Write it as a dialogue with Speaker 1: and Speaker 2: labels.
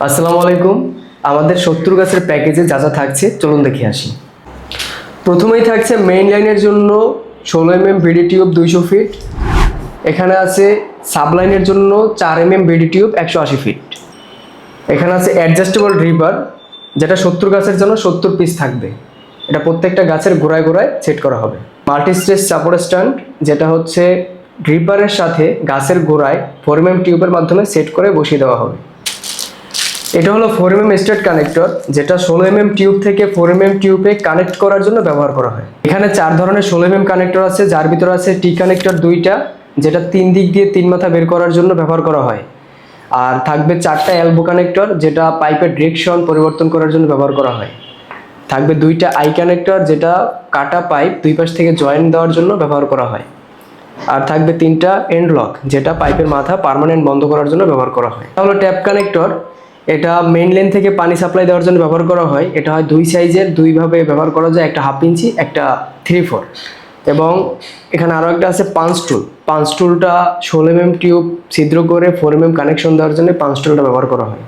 Speaker 1: আসসালামু আলাইকুম। আমাদের 70 গাছের প্যাকেজে যা যা থাকছে চলুন দেখে আসি। প্রথমেই থাকছে মেইন লাইনের জন্য 16 বিডি টিউব 200 ফিট। এখানে আছে সাবলাইনের জন্য 4 বিডি টিউব 180 ফিট। এখানে আছে অ্যাডজাস্টেবল ড্রিপার, যেটা 70 গাছের জন্য 70 পিস থাকবে। এটা প্রত্যেকটা গাছের গোড়ায় গোড়ায় সেট করা হবে। মাল্টি স্টেজ সাপোর্ট স্ট্যান্ড, যেটা হচ্ছে ড্রিপারের সাথে গাছের গোড়ায় 4 টিউবের মাধ্যমে সেট করে বসিয়ে দেওয়া হবে। এটা হলো 4 স্টেট কানেক্টর, যেটা 16 টিউব থেকে 4 টিউবে কানেক্ট করার জন্য ব্যবহার করা হয়। এখানে 4 ধরনের 16 কানেক্টর আছে, যার ভিতরে আছে টি কানেক্টর 2টা, যেটা 3 দিক দিয়ে 3 মাথা বের করার জন্য ব্যবহার করা হয়। আর থাকবে 4টা এলবো কানেক্টর, যেটা পাইপের ডিরেকশন পরিবর্তন করার জন্য ব্যবহার করা হয়। থাকবে 2টা আই কানেক্টর, যেটা কাটা পাইপ দুই পাশ থেকে জয়েন্ট দেওয়ার জন্য ব্যবহার করা হয়। আর থাকবে 3টা এন্ড লক, যেটা পাইপের মাথা পার্মানেন্ট বন্ধ করার জন্য ব্যবহার করা হয়। এটা হলো ট্যাপ কানেক্টর, এটা মেইন লাইন থেকে পানি সাপ্লাই দেওয়ার জন্য ব্যবহার করা হয়। এটা হয় দুই সাইজের, দুইভাবে ব্যবহার করা যায়, একটা 1/2 ইঞ্চি, একটা 3/4। এবং এখানে আরও একটা আছে পাঞ্চ টুল। পাঞ্চ টুলটা 16 টিউব ছিদ্র করে 4 কানেকশন দেওয়ার জন্য পাঞ্চ টুলটা ব্যবহার করা হয়।